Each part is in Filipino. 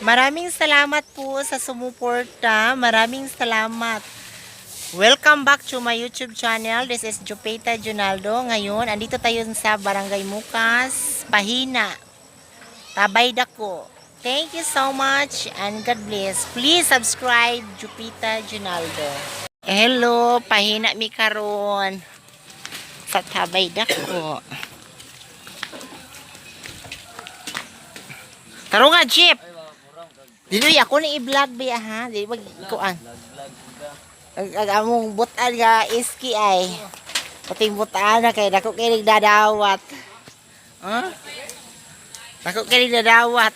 Maraming salamat po sa sumuporta. Maraming salamat. Welcome back to my YouTube channel. This is Jupeta Junaldo. Ngayon, andito tayo sa Barangay Mukas, Pahina, Tabay Dako. Thank you so much and God bless. Please subscribe Jupeta Junaldo. Hello, Pahina mi karon sa Tabay Dako. Taro nga, Jeep. Dili ako ni i-vlog ba ha? Dili wag kuan. Among butan nga iski ay. Pating butan na kay dako kay nagdadawat. Huh? Dako kay nagdadawat.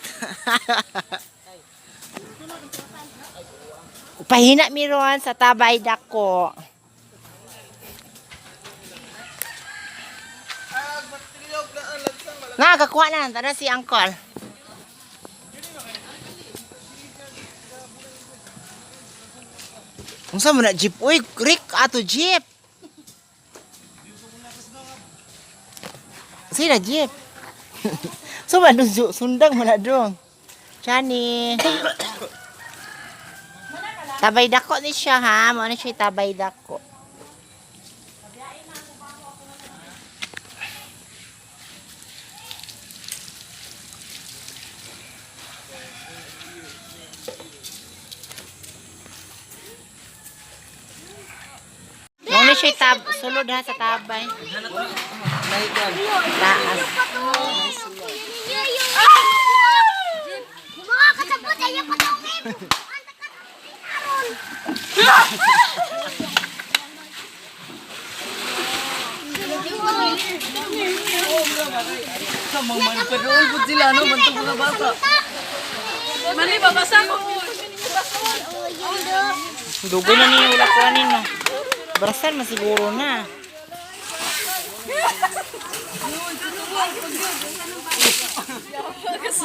Pahina mi ron sa Tabay Dako. Kakuha na tara si Uncle. Kung saan mo na jeep? Uy, Rick, ato jeep. Sino na jeep? So, sundang mo na doon. Chani. Tabay Dako ni siya ha. Ano siya Tabay Dako. Ano siya sulod ha sa Tabay. Taas. Mga kasabot ay yung patungin. Magpadoon po sila, no? Bantog mga bata. Mali, babasa ko. Dugoy na niyo wala kuanin no. Barasan masiguro na.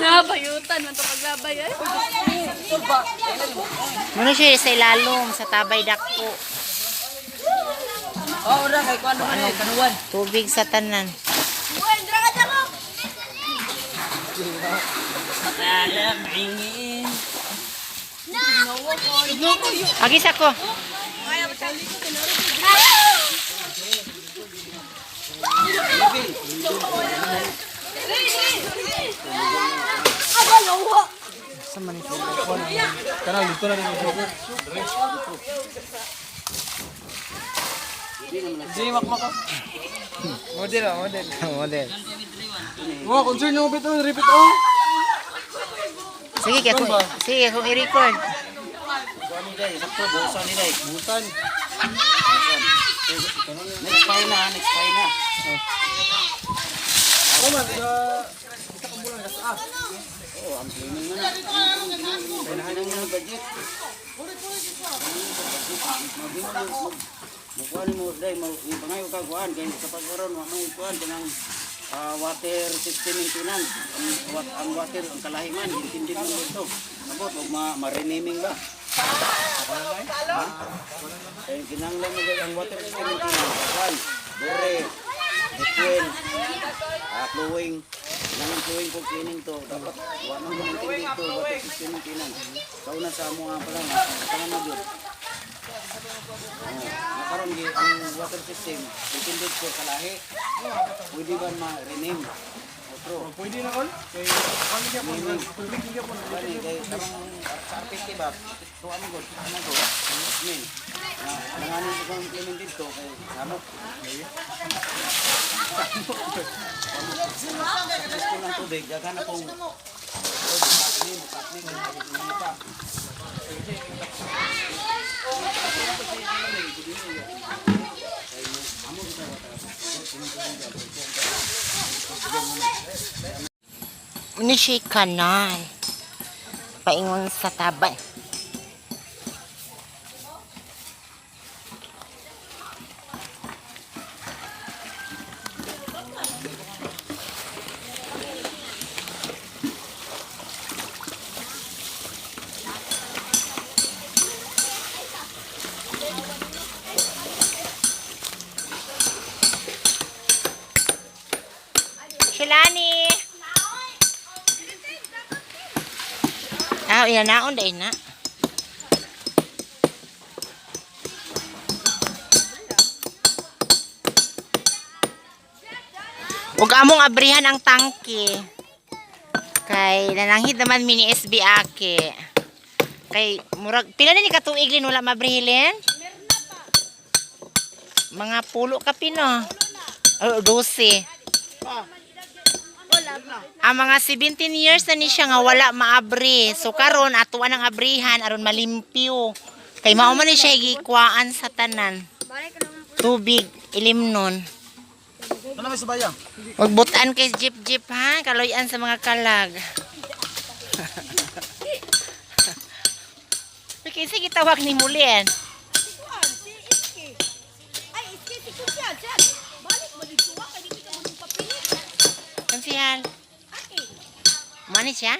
Nabayutan man to paglabay ay. Muna siya sa ilalom sa Tabay Dako. Oh, ora kay kuan man ay kanuwan. Tubig sa tanan. Alam ingin. Agis ako. Sama ni Kanal dito na rin ako. Di makmak. Model ah, model. model. Wow, concern yung bit on, repeat on. Sige kung i-record. Kuan ni dai, sakto busan ni dai. Busan. Next file na, next file na. Oh man, isa ka bulan gas ah. Oh, ang cleaning mo na. Kailangan ng budget. Mukuha ni mo, dahil pangayo ka kuhaan, kaya kapag karoon, may kuhaan ka ng water system maintenance. Ang water, ang kalahiman, hindi mo ito. Tapos, huwag ma-renaming ba? Kaya kinanglan mo ang water system maintenance. Kuhaan, bure, liquid, flowing. Nang flowing po cleaning to, dapat wala nang maintain dito, water system maintenance. Kauna sa mo nga pala, tangan mo dyan. Nakaroon ang water system, itindid ko kalahi. Pwede ba ma-rename? Pwede na all? Kaya tubig niya po. Kaya tarong sa RPT ba? Ito ano ko? Ano ko? Nanganin ko kung implemented to kay Samok. Tapos ko ng tubig, dagan na pong taknik, ano pa. Ini siya kanal. Paingon sa Tabay. Shilani. Ah, inanaon dahil na. Huwag among abrihan ang tangke. Kay nananghid naman mini SB ake. Kay murag pila na ni katuig lin wala mabrihilin? Mga pulo ka pino. Oh, 12. Ang mga 17 years na ni siya nga wala maabri. So karon atuan ang abrihan aron malimpyo. Kay mao man ni siya gikwaan sa tanan. Tubig ilimnon. Ano may subayang? Huwag butaan kay jeep ha. Kaloyan sa mga kalag. Kasi gitawag ni Mulien. Kansihan. Manis siya?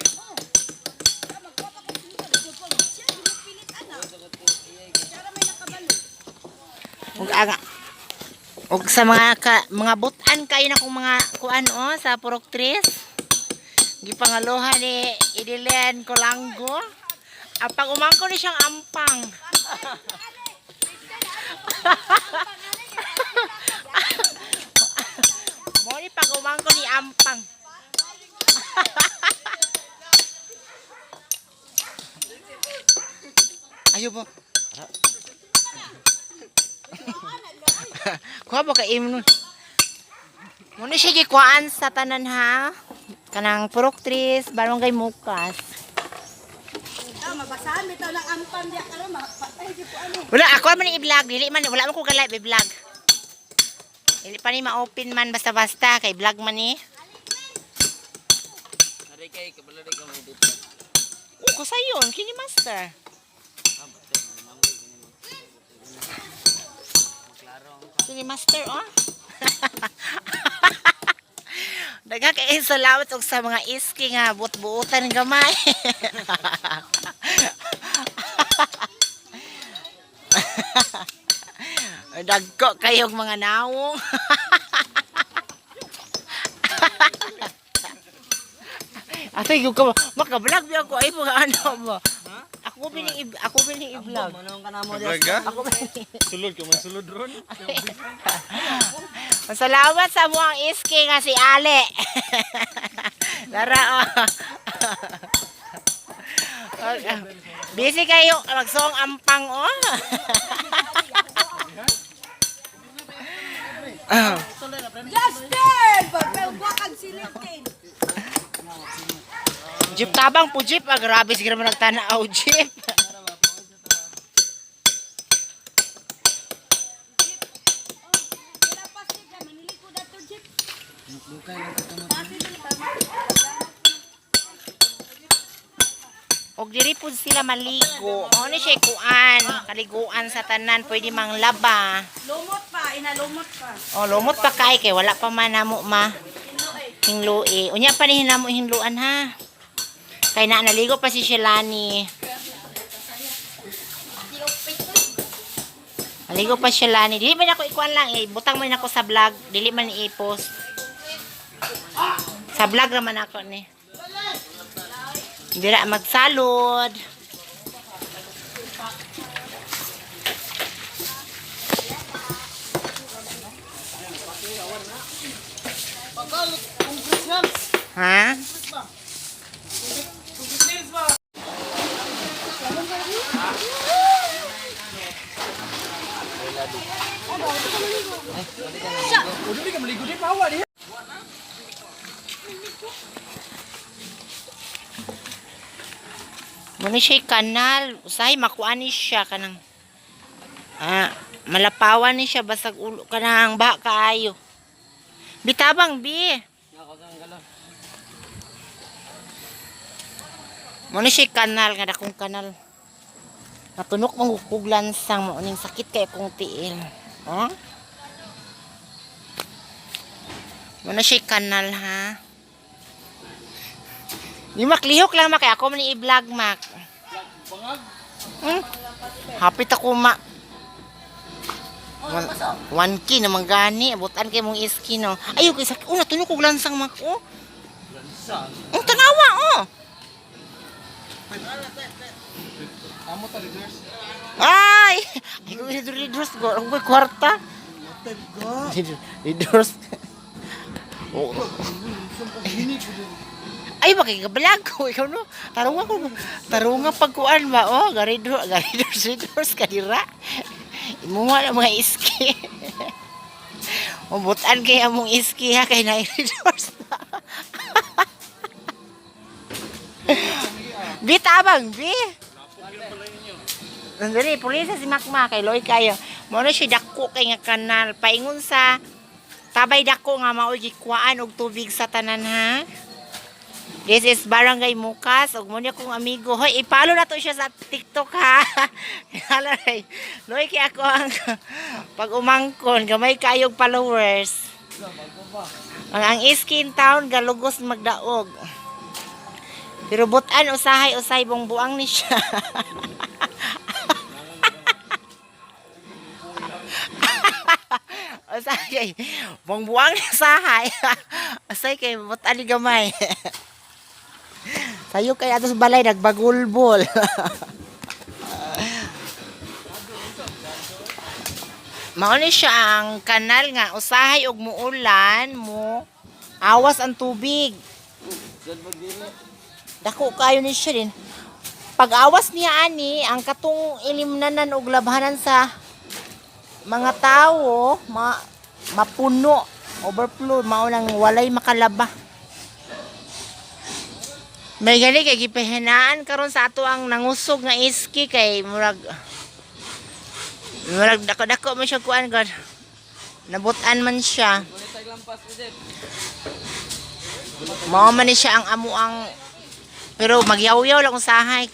Huwag sa mga butan kayo na kung mga kuan sa Purok Tres. Gipangalohan ni Idilen Colanggo. Apag umangko ni siyang ampang. Mo ni pag umangko ni ampang. Ayo po. Kuha ba ka imnon? Muna siya gikuan sa tanan ha. Kanang Purok Tres, Barangay Mukas. Mabasahan bitaw ng ampan diya karon mapatay di ko ano. Wala ako man i-vlog, wala man ko galay i-vlog. Dili pa ni ma-open man basta-basta kay vlog man ni. Ari kay kabala ka mo dito. Ko sayon kini master. Kini master oh. Daghang kay salamat og sa mga iski nga buot-buotan gamay. Dagko kayong mga nawong. Ate yung ka maka-vlog biya ko ay mga ano mo. Ako bining i-vlog. Manong kana mo Vlog ka? Ako Sulod ka, magsulod ron. Salamat sa muang iski nga si Ale. Lara oh. Busy kayo magsong ampang oh. Justin! Pagpelbakag silitin. Jeep tabang po jeep, grabe siguro man nagtanaw jeep. Og diri pud sila maligo. Mao ni siya kuan, kaliguan sa tanan, pwede mang laba. Lumot pa, inalumot pa. Oh, lumot pa kay wala pa man namo ma hinglui. Unya pa ni hinamo hingluan ha. Kay na naligo pa si Shelani. Naligo pa Shelani. Dili man ako ikuan lang butang man ako sa vlog, dili man i-post. Sa vlog naman ako ni. Dira magsalod. Ha? Muna siya kanal. Usahay makuan ni siya kanang malapawan ni siya basag ulo kanang baha kaayo. Bitabang bi. Muna siya kanal nga dakong kanal. Natunok mong hukuglansang mo ning sakit kay akong tiil. Oh? Muna siya kanal ha. Di maklihok lang kay ako man i-vlog mak. Hapit ako ma. 1K naman gani, abutan kay mong iski no. Ayo kay sakit natunog og lansang mak oh. Lansang. Ang tanawa oh. Amo ta leaders. Ay! Ay, kung leaders ko. Ang may kwarta. Leaders. Oo. Ay, makikabalag ko. Ikaw no? Tarunga pagkuan ba? Oh, leaders kanira. Imuha na mga iski. Mabutan kay among iski ha. Kay na-leaders na. Bi, tabang, Bi. Nandali, pulisa si Makma. Kay Loy kayo. Muna siya dako kay nga kanal. Paingon sa tabay dako nga maoy gikwaan og tubig sa tanan ha. This is Barangay Mukas. Ug muna kong amigo. Hoy, ipalo na to siya sa TikTok ha. Halay. Loy kay ako ang pag umangkon. Gamay kayog followers. Ang Iskin Town galugos magdaog. Pero butan usay bong-buang ni siya. Usay bong-buang ni sahay. Usay kay butan ni gamay. Sayo kay atos balay nagbagulbol. Mao ni siya ang kanal nga usahay og muulan mo awas ang tubig. Dako kayo ni siya din. Pag-awas niya ani, ang katong ilimnanan og labhanan sa mga tao, mapuno, overflow, mao nang walay makalaba. May gani kay gipahinaan karon sa ato ang nangusog nga iski kay murag dako-dako man siya kuan god. Nabutan man siya. Mao man ni siya ang amuang pero magyaw-yaw lang usahay.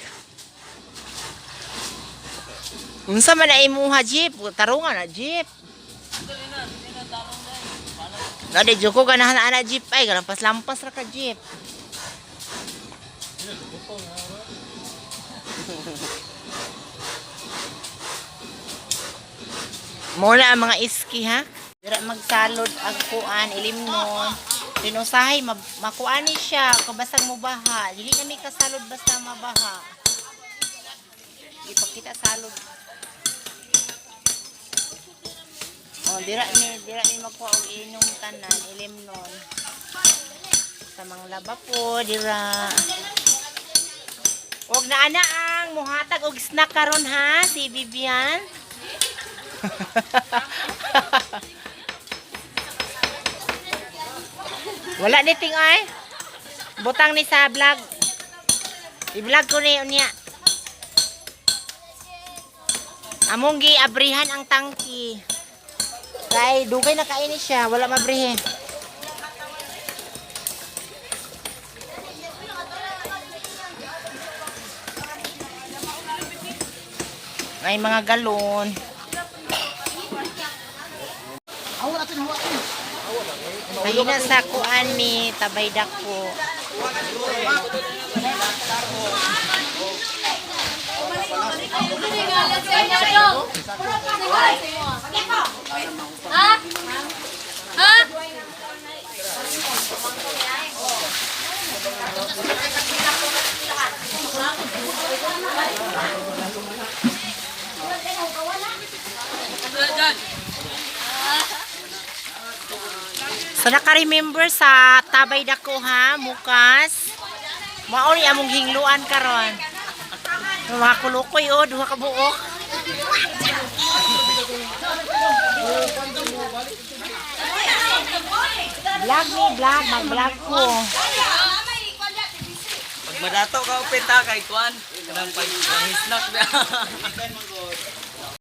Unsa man na imuha jeep, tarungan na jeep. Nade joko ganahan ana jeep ay galampas-lampas ra ka jeep. Muna ang mga iski ha. Dira magsalod ang kuan ilimnon. Tinusahay makuani siya kabasag mo baha. Dili na mi kasalod basta mabaha. Ipakita salod. Oh, dira ni makuha og inom tanan ilimnon. Sa mga laba po dira. Og na ana ang muhatag og snack karon ha si Bibian. Wala ni ting ay. Butang ni sa vlog. I-vlog ko ni unya. Among gi-abrihan ang tangki. Kay dugay na kaini siya, wala mabrihe. Ay mga galon. Mahina sa kuan mi tabay dako. So naka-remember sa tabay dako ha, Mukas. Mao ni among hingluan karon. Mga kulukoy o, duha ka buok. Mag-vlog ko. Pag madato ka upit ha kay Kwan, kanang pag-snack na.